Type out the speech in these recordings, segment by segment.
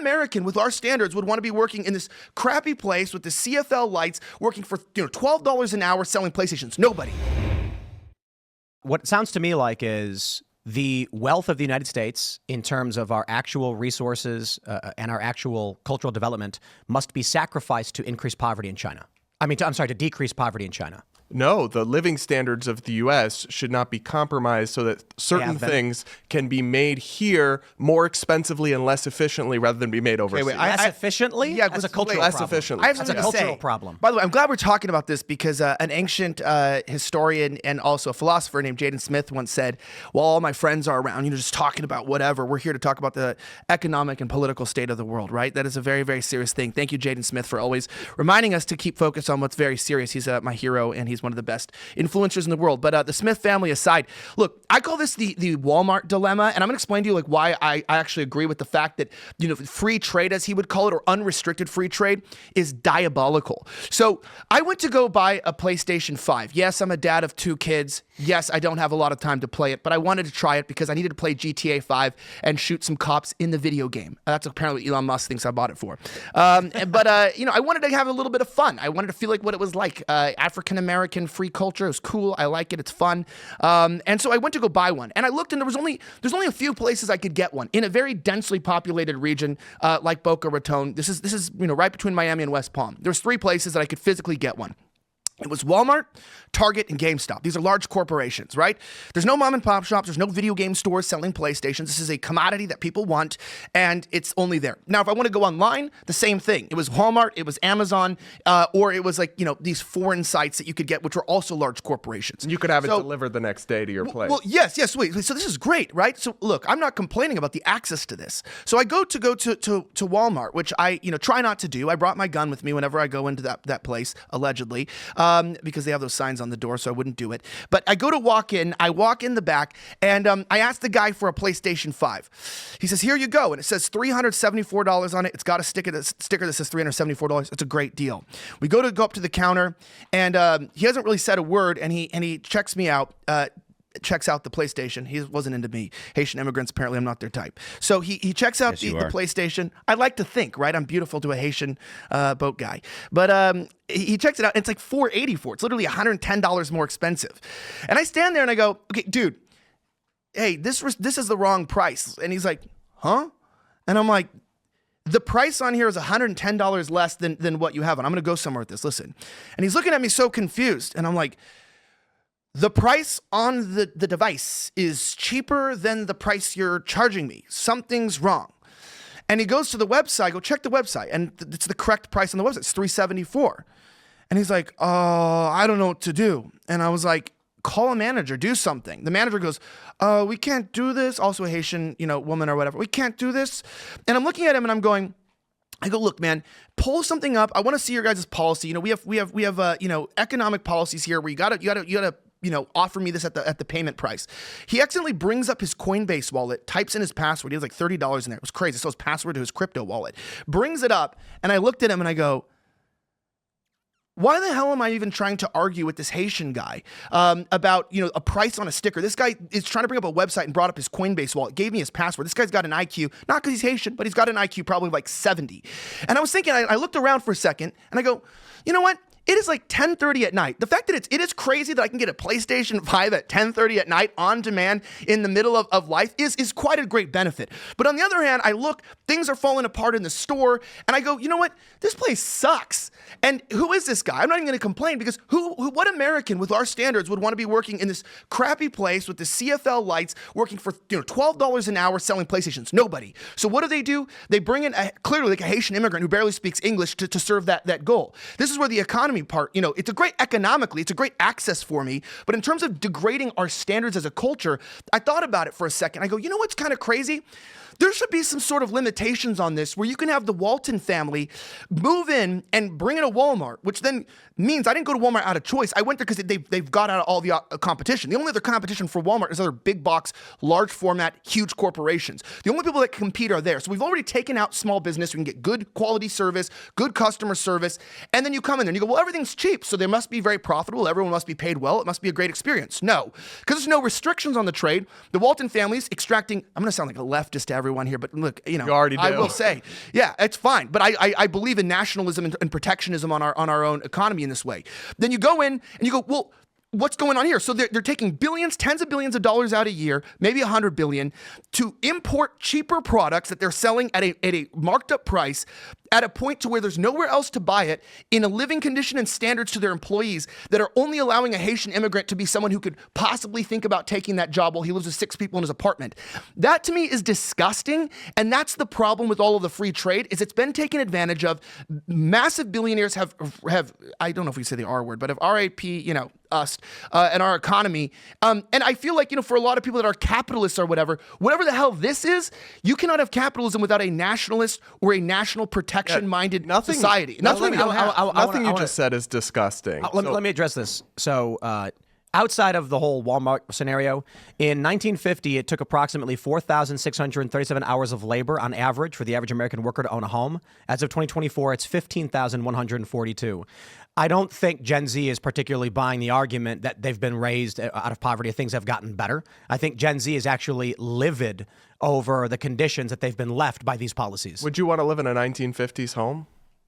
American with our standards would want to be working in this crappy place with the CFL lights, working for $12 an hour selling PlayStations? Nobody. What it sounds to me like is the wealth of the United States in terms of our actual resources and our actual cultural development must be sacrificed to increase poverty in China. To decrease poverty in China. No, the living standards of the U.S. should not be compromised so that certain things can be made here more expensively and less efficiently rather than be made overseas. Less efficiently? Yeah, that's a cultural less problem. efficiently. I have That's something a to say. cultural problem. By the way, I'm glad we're talking about this because an ancient historian and also a philosopher named Jaden Smith once said, while all my friends are around, just talking about whatever, we're here to talk about the economic and political state of the world, right? That is a very, very serious thing. Thank you, Jaden Smith, for always reminding us to keep focus on what's very serious. He's my hero, and he's one of the best influencers in the world. But the Smith family aside, look, I call this the Walmart dilemma, and I'm going to explain to you why I actually agree with the fact that free trade, as he would call it, or unrestricted free trade, is diabolical. So I went to go buy a PlayStation 5. Yes, I'm a dad of 2 kids. Yes, I don't have a lot of time to play it, but I wanted to try it because I needed to play GTA 5 and shoot some cops in the video game. That's apparently what Elon Musk thinks I bought it for. But I wanted to have a little bit of fun. I wanted to feel like what it was like. African-American free culture. It was cool. I like it. It's fun. And so I went to go buy one. And I looked, and there's only a few places I could get one in a very densely populated region like Boca Raton. This is right between Miami and West Palm. There's 3 places that I could physically get one. It was Walmart, Target, and GameStop. These are large corporations, right? There's no mom and pop shops. There's no video game stores selling PlayStations. This is a commodity that people want, and it's only there. Now, if I want to go online, the same thing. It was Walmart, it was Amazon, or it was these foreign sites that you could get, which were also large corporations. You could have it delivered the next day to your place. Well, yes. Wait. So this is great, right? So look, I'm not complaining about the access to this. So I go to Walmart, which I try not to do. I brought my gun with me whenever I go into that place, allegedly. Because they have those signs on the door, so I wouldn't do it. But I go to walk in, I walk in the back, and I asked the guy for a PlayStation 5. He says, here you go, and it says $374 on it. It's got a sticker that says $374. It's a great deal. We go up to the counter, and he hasn't really said a word, and he checks me out, checks out the PlayStation. He wasn't into me. Haitian immigrants, apparently I'm not their type. So he checks out the PlayStation. I like to think, right? I'm beautiful to a Haitian boat guy. But he checks it out, and it's like $484. It's literally $110 more expensive. And I stand there and I go, okay, dude, hey, this is the wrong price. And he's like, huh? And I'm like, the price on here is $110 less than what you have. And I'm going to go somewhere with this. Listen. And he's looking at me so confused. And I'm like, the price on the device is cheaper than the price you're charging me. Something's wrong. And he goes to the website. Go check the website. And it's the correct price on the website. It's $374. And he's like, oh, I don't know what to do. And I was like, call a manager, do something. The manager goes, we can't do this. Also a Haitian, woman or whatever. We can't do this. And I'm looking at him and I go, look, man, pull something up. I want to see your guys' policy. We have economic policies here where you gotta offer me this at the payment price. He accidentally brings up his Coinbase wallet, types in his password. He has like $30 in there. It was crazy. So his password to his crypto wallet. Brings it up, and I looked at him and I go, why the hell am I even trying to argue with this Haitian guy about a price on a sticker? This guy is trying to bring up a website and brought up his Coinbase wallet, gave me his password. This guy's got an IQ, not because he's Haitian, but he's got an IQ probably like 70. And I was thinking, I looked around for a second, and I go, you know what? It is like 10:30 at night. The fact that it is crazy that I can get a PlayStation 5 at 10:30 at night on demand in the middle of life is quite a great benefit. But on the other hand, I look, things are falling apart in the store, and I go, you know what? This place sucks. And who is this guy? I'm not even going to complain because what American with our standards would want to be working in this crappy place with the CFL lights, working for $12 an hour selling PlayStations? Nobody. So what do? They bring in clearly like a Haitian immigrant who barely speaks English to serve that goal. This is where the economy part, it's a great economically, it's a great access for me, but in terms of degrading our standards as a culture, I thought about it for a second. I go, you know what's kind of crazy? There should be some sort of limitations on this where you can have the Walton family move in and bring going into Walmart, which then means I didn't go to Walmart out of choice. I went there because they've got out of all the competition. The only other competition for Walmart is other big box, large format, huge corporations. The only people that compete are there. So we've already taken out small business. We can get good quality service, good customer service. And then you come in there and you go, well, everything's cheap, so they must be very profitable. Everyone must be paid well. It must be a great experience. No, because there's no restrictions on the trade. The Walton family's extracting, I'm going to sound like a leftist to everyone here, but look, you already do. I will say, yeah, it's fine. But I believe in nationalism and protectionism on our own economy in this way. Then you go in and you go, well, what's going on here? So they're taking billions, tens of billions of dollars out a year, maybe 100 billion, to import cheaper products that they're selling at a marked up price at a point to where there's nowhere else to buy it in a living condition and standards to their employees that are only allowing a Haitian immigrant to be someone who could possibly think about taking that job while he lives with 6 people in his apartment. That to me is disgusting. And that's the problem with all of the free trade is it's been taken advantage of. Massive billionaires have I don't know if we say the R word, but have RAP, us and our economy. And I feel like, for a lot of people that are capitalists or whatever the hell this is, you cannot have capitalism without a nationalist or a national protection-minded society. Nothing you just said is disgusting. Let me address this. So outside of the whole Walmart scenario, in 1950, it took approximately 4,637 hours of labor on average for the average American worker to own a home. As of 2024, it's 15,142. I don't think Gen Z is particularly buying the argument that they've been raised out of poverty, things have gotten better. I think Gen Z is actually livid over the conditions that they've been left by these policies. Would you want to live in a 1950s home?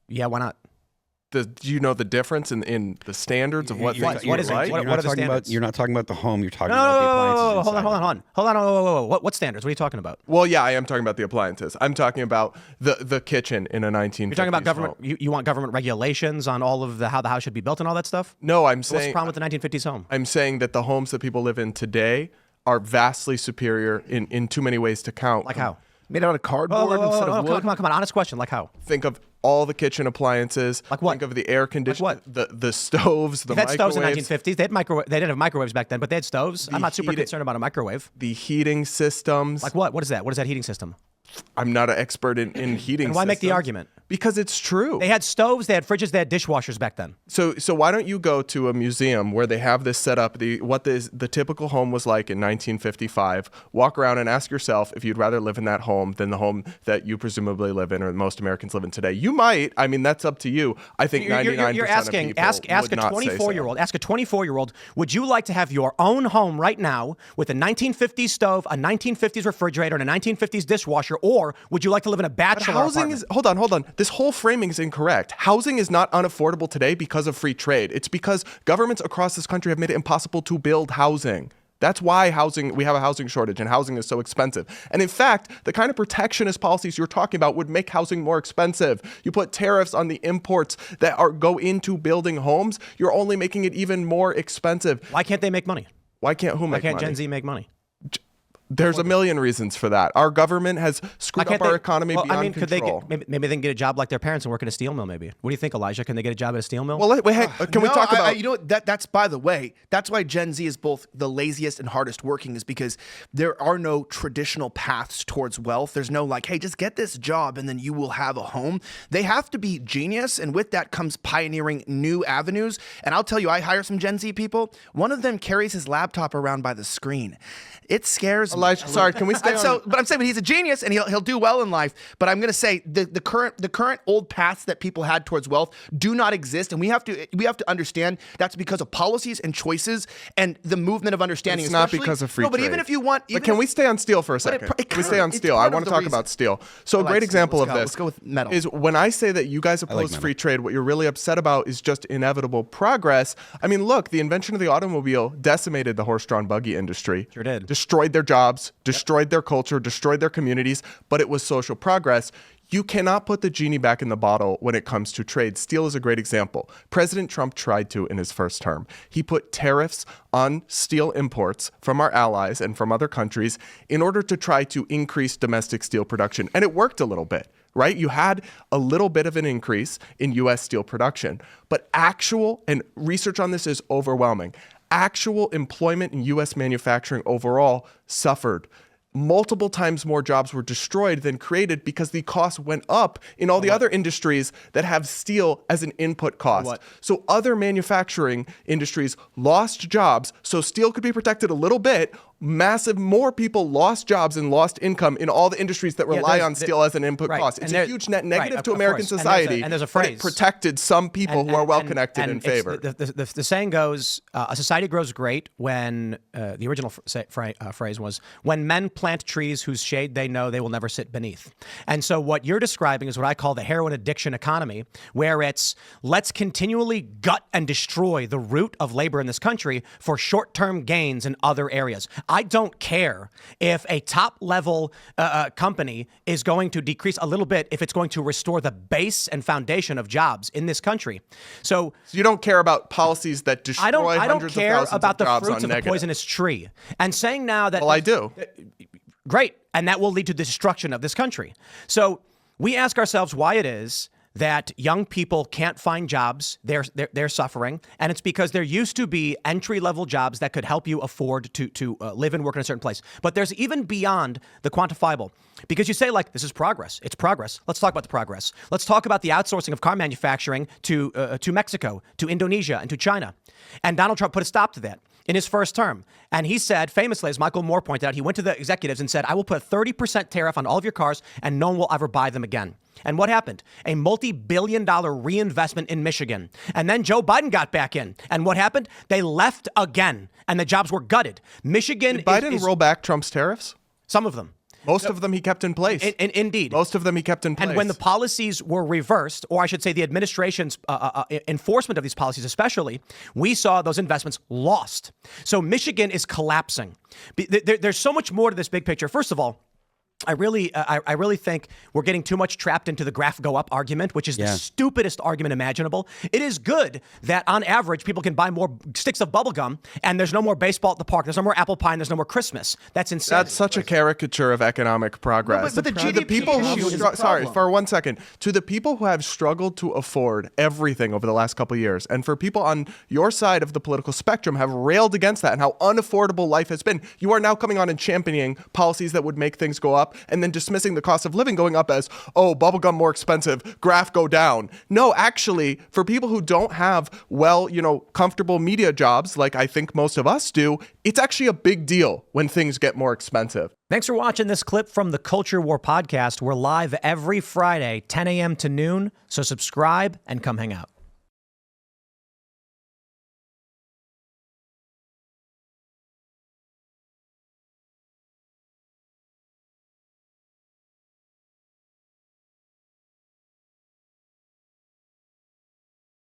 Yeah, why not? Do you know the difference in the standards of what things what is it? like? What are the standards? You're not talking about the home. You're talking about the appliances. Hold on. What standards? What are you talking about? Well, yeah, I am talking about the appliances. I'm talking about the kitchen in a 1950s You're talking about government. home. You want government regulations on all of how the house should be built and all that stuff? No, I'm What's the saying problem with the 1950s home? I'm saying that the homes that people live in today are vastly superior in too many ways to count. Like how? Made out of cardboard instead of wood. Come on. Honest question. Like how? Think of all the kitchen appliances. Like what? Think of the air conditioning, Like the stoves, the They had stoves microwaves. in the 1950s. They had They didn't have microwaves back then, but they had stoves. I'm not super concerned about a microwave. The heating systems. Like what? What is that? What is that heating system? I'm not an expert in heating And why make the systems. argument? Because it's true. They had stoves, they had fridges, they had dishwashers back then. So why don't you go to a museum where they have this set up, what the typical home was like in 1955, walk around and ask yourself if you'd rather live in that home than the home that you presumably live in or most Americans live in today. You might. I mean, that's up to you. I think 99% You're asking, of people ask a would not say so. 24-year-old, ask a 24-year-old, would you like to have your own home right now with a 1950s stove, a 1950s refrigerator, and a 1950s dishwasher, or would you like to live in a bachelor apartment? Hold on. This whole framing is incorrect. Housing is not unaffordable today because of free trade. It's because governments across this country have made it impossible to build housing. That's why we have a housing shortage and housing is so expensive. And in fact, the kind of protectionist policies you're talking about would make housing more expensive. You put tariffs on the imports that go into building homes, you're only making it even more expensive. Why can't they make money? Why can't Why can't Gen Z make money? There's a million reasons for that. Our government has screwed up our economy beyond control. Maybe they can get a job like their parents and work in a steel mill, maybe. What do you think, Elijah? Can they get a job at a steel mill? Well, can we talk about... you know what? That's, by the way, that's why Gen Z is both the laziest and hardest working, is because there are no traditional paths towards wealth. There's no like, hey, just get this job and then you will have a home. They have to be genius, and with that comes pioneering new avenues. And I'll tell you, I hire some Gen Z people. One of them carries his laptop around by the screen. It scares me. Elijah, sorry, can we stay on... But I'm saying, but he's a genius and he'll do well in life. But I'm going to say the current old paths that people had towards wealth do not exist, and we have to understand that's because of policies and choices and the movement of understanding. It's not because of free trade. But even if you want, but can we stay on steel for a second? Can we stay on steel? I want to talk about steel. So a great example of this let's go with metal. is when I say that you guys oppose free trade, what you're really upset about is just inevitable progress. I mean, look, the invention of the automobile decimated the horse-drawn buggy industry. Sure did. Destroyed their jobs, destroyed their culture, destroyed their communities, but it was social progress. You cannot put the genie back in the bottle when it comes to trade. Steel is a great example. President Trump tried to in his first term. He put tariffs on steel imports from our allies and from other countries in order to try to increase domestic steel production. And it worked a little bit, right? You had a little bit of an increase in U.S. steel production. But and research on this is overwhelming, actual employment in U.S. manufacturing overall suffered. multiple times more jobs were destroyed than created because the cost went up in all the other industries that have steel as an input cost. So other manufacturing industries lost jobs, so steel could be protected a little bit. More people lost jobs and lost income in all the industries that rely on steel as an input cost. It's a huge net negative to American society, and there's a phrase. but it protected some people who are well-connected and favored. The saying goes, a society grows great when, the original phrase was, when men plant trees whose shade they know they will never sit beneath. And so what you're describing is what I call the heroin addiction economy, where it's let's continually gut and destroy the root of labor in this country for short-term gains in other areas. I don't care if a top-level company is going to decrease a little bit if it's going to restore the base and foundation of jobs in this country. So you don't care about policies that destroy hundreds of thousands of jobs on negative. I don't care about the fruits of the poisonous tree. And saying now that... Well, I do. Great. And that will lead to the destruction of this country. So we ask ourselves why it is that young people can't find jobs. They're suffering. And it's because there used to be entry-level jobs that could help you afford to live and work in a certain place. But there's even beyond the quantifiable. Because you say, like, this is progress. It's progress. Let's talk about the progress. Let's talk about the outsourcing of car manufacturing to Mexico, to Indonesia, and to China. And Donald Trump put a stop to that in his first term. And he said, famously, as Michael Moore pointed out, he went to the executives and said, I will put a 30% tariff on all of your cars and no one will ever buy them again. And what happened? A multi-billion-dollar reinvestment in Michigan. And then Joe Biden got back in. And what happened? They left again. And the jobs were gutted. Michigan Did Biden roll back Trump's tariffs? Some of them. Most of them he kept in place. Indeed. Most of them he kept in place. And when the policies were reversed, or I should say the administration's enforcement of these policies especially, we saw those investments lost. So Michigan is collapsing. There's so much more to this big picture. First of all, I really think we're getting too much trapped into the graph go up argument, which is the stupidest argument imaginable. It is good that on average people can buy more sticks of bubble gum and there's no more baseball at the park. There's no more apple pie and there's no more Christmas. That's insane. That's such a caricature of economic progress. No, but the GDP people issue is a sorry, problem. for 1 second. To the people who have struggled to afford everything over the last couple of years, and for people on your side of the political spectrum have railed against that and how unaffordable life has been, you are now coming on and championing policies that would make things go up, and then dismissing the cost of living going up as, oh, bubblegum more expensive, graph go down. No, actually, for people who don't have, comfortable media jobs, like I think most of us do, it's actually a big deal when things get more expensive. Thanks for watching this clip from the Culture War podcast. We're live every Friday, 10 a.m. to noon, so subscribe and come hang out.